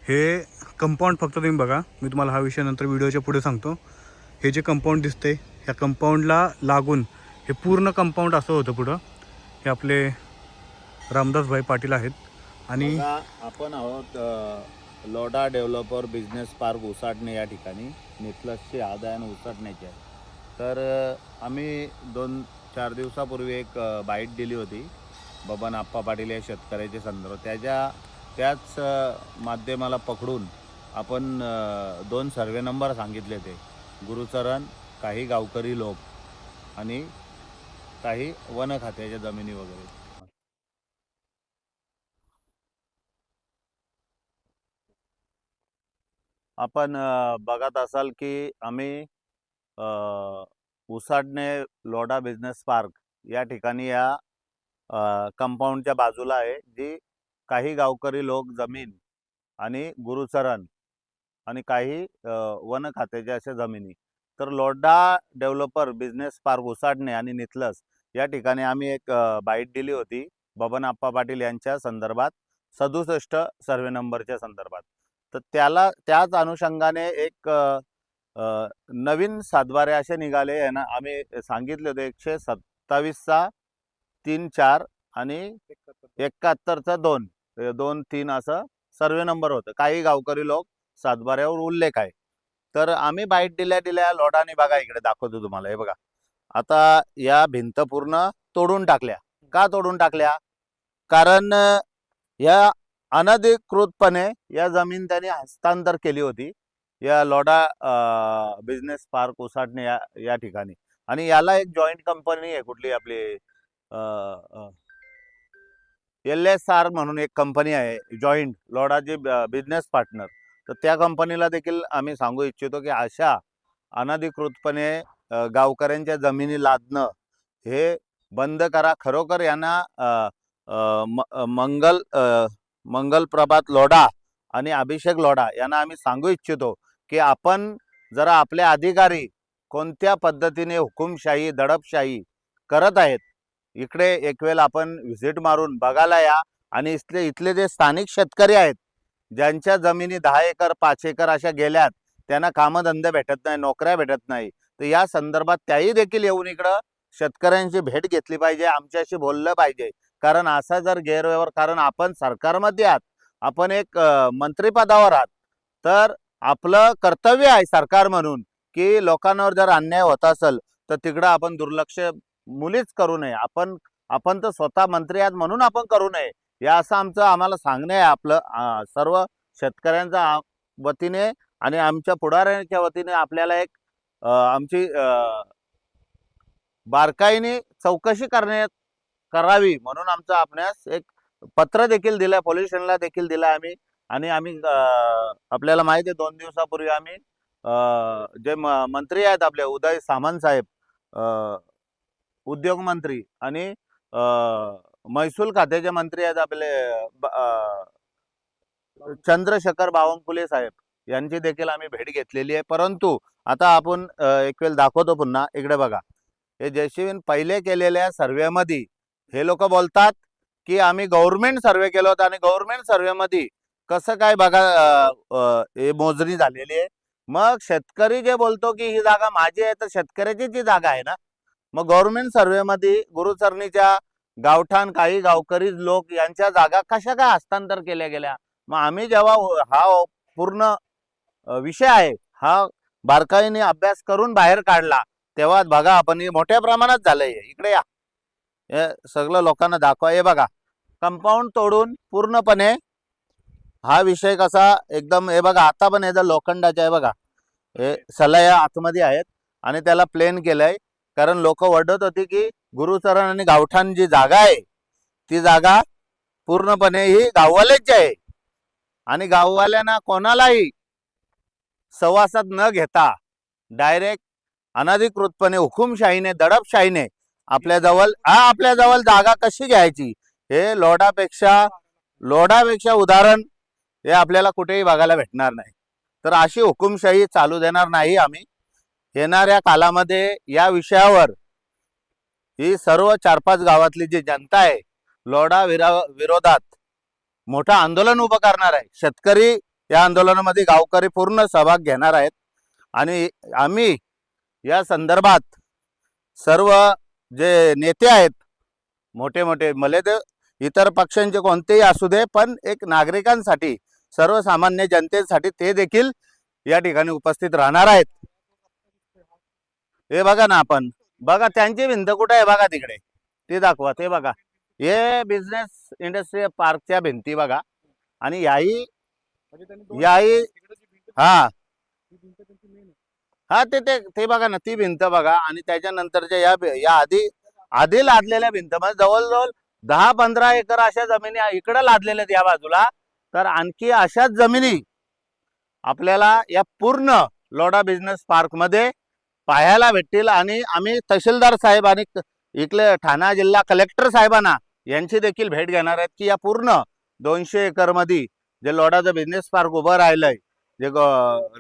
हे कंपाऊंड फक्त तुम्ही बघा, मी तुम्हाला हा विषय नंतर व्हिडिओच्या पुढे सांगतो. हे जे कंपाऊंड दिसते, ह्या कंपाऊंडला लागून हे पूर्ण कंपाऊंड असं होतं पुढं. हे आपले रामदासभाई पाटील आहेत. आणि बघा, आपण आहोत लोढा डेव्हलपर बिझनेस पार्क उसाटणे या ठिकाणी. नितलसची आदान उसाटण्याची आहे. तर आम्ही 2-4 दिवसापूर्वी एक बाईट दिली होती बबन आप्पा पाटील या शेतकऱ्याच्या संदर्भात. त्याच माध्यमाला पकडून आपण 2 सर्वे नंबर सांगितले ते गुरुचरण, काही गावकरी लोक आणि काही वन खात्याच्या जमिनी वगैरे. आपण बघत असाल की आम्ही उसाटणे लोढा बिझनेस पार्क या ठिकाणी या कंपाऊंडच्या बाजूला आहे, जी काही गावकरी लोक जमीन आणि गुरुचरण आणि काही वन खात्याच्या अशा जमिनी. तर लोढा डेव्हलपर बिझनेस पार्क उसाटणे आणि नितलस या ठिकाणी आम्ही एक बाईट दिली होती बबन आप्पा पाटील यांच्या संदर्भात, 67 सर्वे नंबरच्या संदर्भात. तर त्याच अनुषंगाने एक नवीन सातबारे असे निघाले आहे ना. आम्ही सांगितले होते 127चा 3-4 आणि 71चा 2, 2-3 असं सर्वे नंबर होतं. काही गावकरी लोक सातबाऱ्यावर उल्लेख आहे. तर आम्ही बाईट दिल्या लोढाने, बघा इकडे दाखवतो तुम्हाला, हे बघा. आता या भिंत पूर्ण तोडून टाकल्या. का तोडून टाकल्या? कारण या अनधिकृतपणे या जमीन त्यांनी हस्तांतर केली होती या लोढा बिझनेस पार्क उसाटणे या ठिकाणी. आणि याला एक जॉईंट कंपनी आहे, कुठली आपली LSR म्हणून एक कंपनी आहे, जॉईंट लोढाची बिझनेस पार्टनर. तर त्या कंपनीला देखील आम्ही सांगू इच्छितो की अशा अनधिकृतपणे गावकऱ्यांच्या जमिनी लादणं हे बंद करा. खरोखर यांना मंगल प्रभात लोढा आणि अभिषेक लोढा यांना आम्ही सांगू इच्छितो की आपण जरा आपले अधिकारी कोणत्या पद्धतीने हुकुमशाही, दडपशाही करत आहेत, इकडे एक वेळ आपण व्हिजिट मारून बघायला या. आणि इथले जे स्थानिक शेतकरी आहेत, ज्यांच्या जमिनी 10 एकर 5 एकर अशा गेल्यात, त्यांना कामधंदे भेटत नाही, नोकऱ्या भेटत नाही, तर या संदर्भात त्याही देखील येऊन इकडं शेतकऱ्यांची भेट घेतली पाहिजे, आमच्याशी बोललं पाहिजे. कारण असा जर गैरव्यवहार, कारण आपण सरकारमध्ये आहात, आपण एक मंत्रिपदावर आहात, तर आपलं कर्तव्य आहे सरकार म्हणून की लोकांवर जर अन्याय होत असेल तर तिकडं आपण दुर्लक्ष मुलीच करू नये. आपण तर स्वतः मंत्री आहात म्हणून आपण करू नये, या असं आम्हाला सांगणं आहे. आपलं सर्व शेतकऱ्यांच्या वतीने आणि आमच्या पुढाऱ्यांच्या वतीने आपल्याला एक आमची बारकाईने चौकशी करावी म्हणून आमचं आपणास एक पत्र देखील दिलं, पोलीस स्टेशनला देखील दिलं आम्ही. आणि आम्ही आपल्याला माहिती आहे 2 दिवसापूर्वी आम्ही जे मंत्री आहेत आपले उदय सामंत साहेब, उद्योग मंत्री, आणि महसूल खात्याचे मंत्री आहेत आपले चंद्रशेखर बावनकुळे साहेब, यांची देखील आम्ही भेट घेतलेली आहे. परंतु आता आपण एक वेळ दाखवतो पुन्हा, इकडे बघा. हे जयशिवीन पहिले केलेल्या सर्वेमध्ये हे लोक बोलतात की आम्ही गव्हर्नमेंट सर्वे केला होता आणि गव्हर्नमेंट सर्वेमध्ये कसं काय बघा हे मोजणी झालेली आहे. मग शेतकरी जे बोलतो की ही जागा माझी आहे, तर शेतकऱ्याची जी जागा आहे ना, मग गव्हर्नमेंट सर्वेमध्ये गुरुचरणीच्या गावठाण काही गावकरी लोक यांच्या जागा कशा काय हस्तांतर केल्या गेल्या. मग आम्ही जेव्हा हा पूर्ण विषय आहे हा बारकाईने अभ्यास करून बाहेर काढला, तेव्हा बघा आपण मोठ्या प्रमाणात झालंय. इकडे या, हे सगळं लोकांना दाखवा. हे बघा, कंपाऊंड तोडून पूर्णपणे हा विषय कसा एकदम, हे बघा आता पण याचा लोखंडाचा आहे बघा, हे सलाया आतमध्ये आहेत आणि त्याला प्लेन केलंय. कारण लोक वडत होती की गुरुचरण आणि गावठाण जी जागा आहे ती जागा पूर्णपणे ही गाववाल्याची आहे आणि गाववाल्यांना कोणालाही सवासात न घेता डायरेक्ट अनधिकृतपणे हुकुमशाहीने, दडपशाहीने आपल्या जवळ जागा कशी घ्यायची, हे लोढापेक्षा उदाहरण हे आपल्याला कुठेही बघायला भेटणार नाही. तर अशी हुकुमशाही चालू देणार नाही आम्ही. येणाऱ्या कालामध्ये या विषयावर ही सर्व 4-5 गावातली जी जनता आहे लोढा विरोधात मोठं आंदोलन उभं करणार आहे. शेतकरी या आंदोलनामध्ये गावकरी पूर्ण सहभाग घेणार आहेत आणि आम्ही या संदर्भात सर्व जे नेते आहेत मोठे मोठे भले ते इतर पक्षांचे कोणतेही असू दे, पण एक नागरिकांसाठी सर्वसामान्य जनतेसाठी ते देखील या ठिकाणी उपस्थित राहणार आहेत. हे बघा ना, आपण बघा त्यांची भिंत कुठे आहे बघा, तिकडे ते दाखवा. ते बघा, हे बिझनेस इंडस्ट्री पार्कच्या भिंती बघा. आणि याही याही हा हा ते ते ते बघा ना, ती भिंत बघा. आणि त्याच्यानंतरच्या या आधी आधी लादलेल्या भिंतमध्ये जवळजवळ 10-15 एकर अशा जमिनी इकडे लादलेल्या आहेत या बाजूला. तर आणखी अशाच जमिनी आपल्याला या पूर्ण लोढा बिझनेस पार्क मध्ये पाहायला भेटतील. आणि आम्ही तहसीलदार साहेब आणि इथले ठाणा जिल्हा कलेक्टर साहेबांना यांची देखील भेट घेणार आहेत की या पूर्ण 200 एकर मध्ये जे लोढाचं बिझनेस पार्क उभं राहिलंय, जे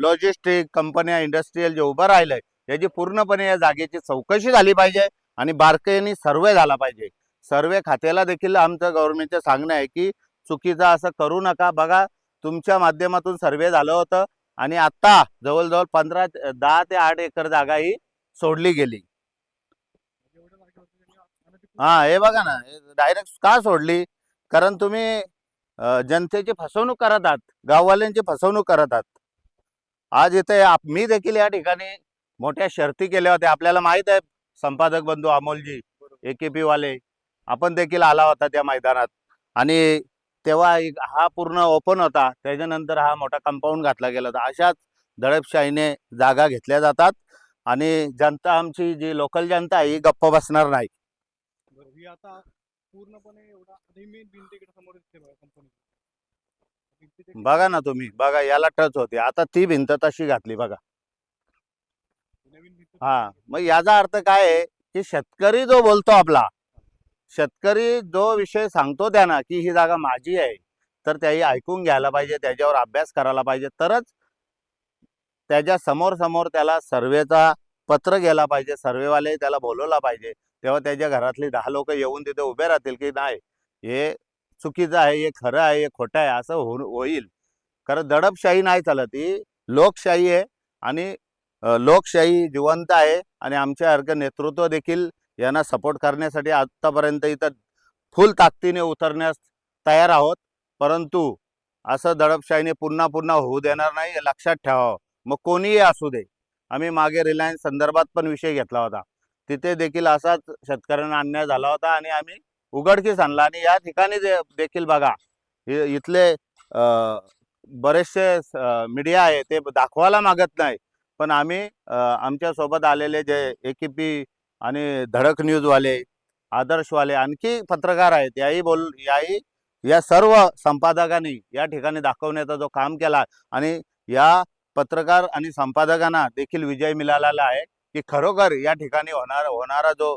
लॉजिस्टिक कंपन्या इंडस्ट्रीयल जे उभं राहिलंय, याची पूर्णपणे या जागेची चौकशी झाली पाहिजे आणि बारकाईने सर्वे झाला पाहिजे. सर्वे खात्याला देखील आमचं गव्हर्नमेंटचं सांगणं आहे की चुकीचं असं करू नका. बघा, तुमच्या माध्यमातून सर्वे झालं होतं आणि आता जवळजवळ 10 ते 8 एकर जागा ही सोडली गेली. हा, हे बघा ना, डायरेक्ट का सोडली? कारण तुम्ही जनतेची फसवणूक करत आहात, गाववाल्यांची फसवणूक करत आहात. आज इथे मी देखील या ठिकाणी मोठ्या शर्ती केल्या होत्या. आपल्याला माहित आहे, संपादक बंधू अमोलजी AKP वाले, आपण देखील आला होता त्या मैदानात. आणि तेव्हा हा पूर्ण ओपन होता, त्याच्यानंतर हा मोठा कंपाऊंड घातला गेला होता. अशाच दडपशाहीने जागा घेतल्या जातात आणि जनता, आमची जी लोकल जनता आहे, ही गप्प बसणार नाही. ही आता पूर्णपणे एवढा मेन भिंत इकडे समोर दिसते बघा कंपनी. बघा ना तुम्ही, बघा याला टच होते. आता ती भिंत तशी घातली बघा. हा, मग याचा अर्थ काय आहे की शेतकरी जो बोलतो, आपला शेतकरी जो विषय सांगतो त्यांना की ही जागा माझी आहे, तर त्याही ऐकून घ्यायला पाहिजे, त्याच्यावर अभ्यास करायला पाहिजे. तरच त्याच्या समोर समोर त्याला सर्वेचा पत्र गेला पाहिजे, सर्वेवाले त्याला बोलवला पाहिजे. तेव्हा त्याच्या घरातली 10 लोक येऊन तिथे उभे राहतील की नाही, हे चुकीचं आहे, हे खरं आहे, हे खोटं आहे, असं होईल. कारण दडपशाही नाही चालत, ही लोकशाही आहे. आणि लोकशाही जिवंत आहे. आणि आमच्यासारखं नेतृत्व देखील यांना सपोर्ट करण्यासाठी आतापर्यंत इथं फुल ताकदीने उतरण्यास तयार आहोत. परंतु असं दडपशाहीने पुन्हा पुन्हा होऊ देणार नाही, हे लक्षात ठेवावं. मग कोणीही असू दे. आम्ही मागे रिलायन्स संदर्भात पण विषय घेतला होता, तिथे देखील असाच शेतकऱ्यांना अन्याय झाला होता आणि आम्ही उघडकीस आणला. आणि या ठिकाणी देखील बघा, इथले बरेचसे मीडिया आहे ते दाखवायला मागत नाही, पण आम्ही आमच्या सोबत आलेले जे AKP आणि धडक न्यूजवाले, आदर्शवाले, आणखी पत्रकार आहेत, याही या सर्व संपादकांनी या ठिकाणी दाखवण्याचा जो काम केला, आणि या पत्रकार आणि संपादकांना देखील विजय मिळालेला आहे की खरोखर या ठिकाणी होणारा जो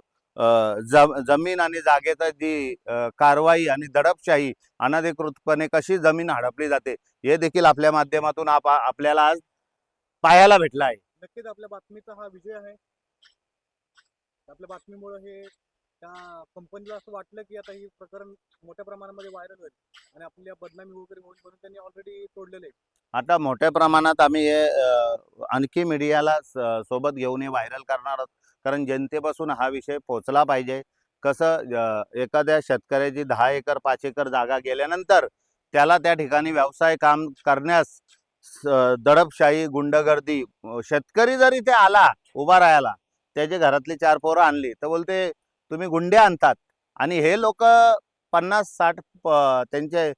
जमीन आणि जागेचा जी कारवाई आणि दडपशाही, अनधिकृतपणे कशी जमीन हडपली जाते, हे देखील आपल्या माध्यमातून आपल्याला आज पाहायला भेटला आहे. नक्कीच आपल्या बातमीचा हा विजय आहे. आपल्या बातमीमुळे हे त्या कंपनीला असं वाटलं की आता ही प्रकरण मोठ्या प्रमाणामध्ये व्हायरल होईल आणि आपल्या बदनामी वगैरे होईल, म्हणून त्यांनी ऑलरेडी तोडलेले. आता मोठ्या प्रमाणात आम्ही हे आणखी मीडियाला सोबत घेऊन हे व्हायरल करणार आहोत. कारण जनतेपासून हा विषय पोहोचला पाहिजे. कसं एखाद्या शेतकऱ्याची 10 एकर 5 एकर जागा गेल्यानंतर त्याला त्या ठिकाणी व्यवसाय काम करण्यास दडपशाही, गुंडगर्दी, शेतकरी जरी ते आला उभा राहायला, त्याच्या घरातली 4 पोरं आणली, तर बोलते तुम्ही गुंडे आणतात. आणि हे लोक 50-60 त्यांचे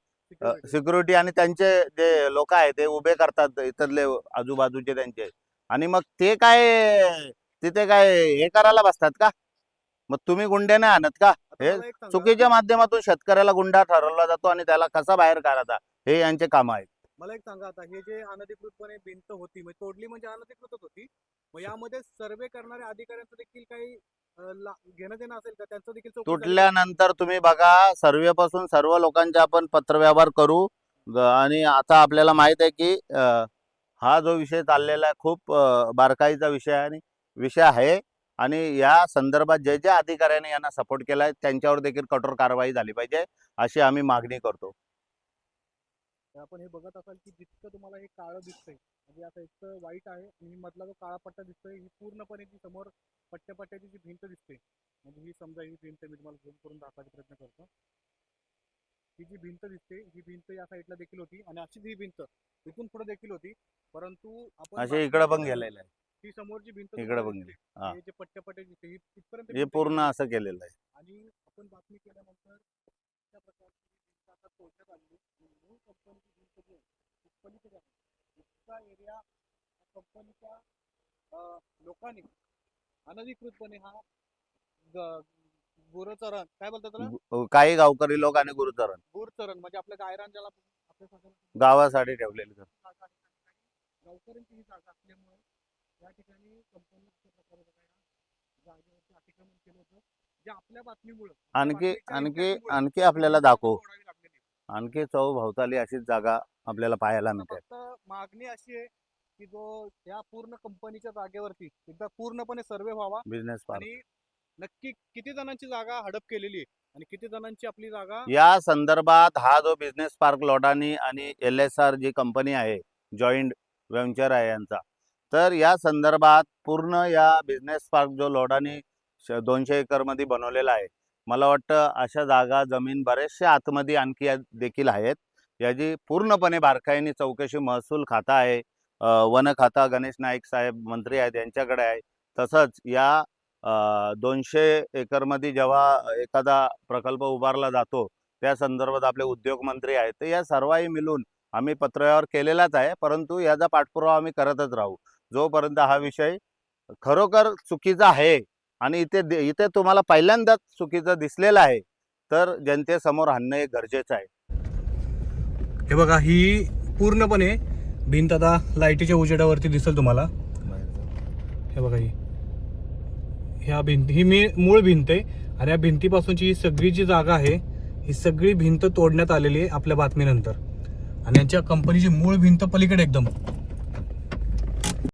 सिक्युरिटी आणि त्यांचे जे लोक आहेत ते उभे करतात इथले आजूबाजूचे त्यांचे. आणि मग ते काय तिथे काय हे करायला बसतात का? मग तुम्ही गुंडे नाही आणत का? हे चुकीच्या माध्यमातून शेतकऱ्याला गुंडा ठरवला जातो आणि त्याला कसा बाहेर काढायचा, हे यांचे काम आहेत. मला एक सांगा, आता हे जे अनधिकृतपणे भिंत होती, म्हणजे तोडली म्हणजे अनधिकृतच होती, मग यामध्ये सर्वे करणाऱ्या अधिकाऱ्यांचं देखील काही घेणं देणं असेल का? त्यांचं देखील चौकशी झाली का? तुटल्यानंतर तुम्ही बघा, सर्वे पासून सर्व लोकांचे आपण पत्रव्यवहार करू. आणि आता आपल्याला माहित आहे की हा जो विषय चाललेला आहे खूप बारकाईचा विषय आहे. आणि या संदर्भात जे जे अधिकाऱ्यांनी यांना सपोर्ट केलाय त्यांच्यावर देखील कठोर कारवाई झाली पाहिजे, अशी आम्ही मागणी करतो. तर आपण हे बघत असाल की जितकं तुम्हाला हे काळं दिसतंय म्हणजे आता इतकं वाईट आहे आणि मधला जो काळा पट्टा दिसतोय ही पूर्णपणे जी समोर पट्ट्याची जी भिंत दिसते म्हणजे ही समजा ही भिंत मी तुम्हाला झूम करून दाखवायचा प्रयत्न करतो. ही जी भिंत दिसते ही भिंत या साईडला देखील होती आणि अशीच ही भिंत इथून पुढे देखील होती, परंतु आपण असे इकडे पण गेलेलं आहे, ही समोरची भिंत इकडे तुम्हाला पण दिसते. गेले. हा, हे जे पट्ट्या दिसते ही इथपर्यंत हे भिंत पूर्ण गेलेली असं केलेलं आहे. आहे. आणि आपण बातमी केल्यानंतर त्या प्रकारची भिंत आता तोडण्यात आली आणि मूळ कंपनीची भिंत जी आहे ती पलीकडे आहे. इतका एरिया कंपनीच्या लोकांनी अनधिकृतपणे हा गुरचरण काय बोलतात त्याला काही गावकरी लोक आणि गुरुचरण गुरचरण म्हणजे आपल्या गायरान ज्याला आपल्या साधारण गावासाठी ठेवलेले तर. जागा आहे. गावकऱ्यांची ही जागा असल्यामुळे या ठिकाणी कंपनीच्या प्रकारे जागेवरती अतिक्रमण केलं होतं जे आपल्या बातमीमुळे आणखी आपल्याला दाखव, आणखी चौभोवताली अशीच जागा आपल्याला पाहायला मिळते. फक्त मागणी अशी आहे की जो या पूर्ण कंपनीच्या जागेवरती एकदा पूर्णपणे सर्वे व्हावा बिझनेस पार्क आणि नक्की किती जणांची जागा हडप केलेली आहे आणि किती जणांची आपली जागा या संदर्भात हा जो बिझनेस पार्क लोढानी आणि LSR जी कंपनी आहे, जॉईंट व्हेंचर आहे यांचा, तर या संदर्भात पूर्ण या बिझनेस पार्क जो लोढानी 200 एकरमध्ये बनवलेला आहे, मला वाटतं अशा जागा जमीन बरेचसे आतमध्ये आणखी देखील आहेत. याची पूर्णपणे बारकाईने चौकशी महसूल खाता आहे, वन खाता गणेश नाईक साहेब मंत्री आहेत यांच्याकडे आहे. तसंच या 200 एकरमध्ये जेव्हा एखादा प्रकल्प उभारला जातो त्या संदर्भात आपले उद्योग मंत्री आहेत, तर या सर्वही मिळून आम्ही पत्रव्यवहार केलेलाच आहे, परंतु याचा पाठपुरावा आम्ही करतच राहू जोपर्यंत हा विषय खरोखर चुकीचा आहे आणि इथे तुम्हाला पहिल्यांदाच चुकीचं दिसलेलं आहे तर जनतेसमोर आणणं हे गरजेचं आहे. हे बघा ही पूर्णपणे भिंत आता लाईटीच्या उजेडावरती दिसेल तुम्हाला. हे बघा ह्या भिंत ही मूळ भिंत आहे आणि या भिंतीपासूनची ही सगळी जी जागा आहे ही सगळी भिंत तोडण्यात आलेली आहे आपल्या बातमीनंतर आणि यांच्या कंपनीची मूळ भिंत पलीकडे एकदम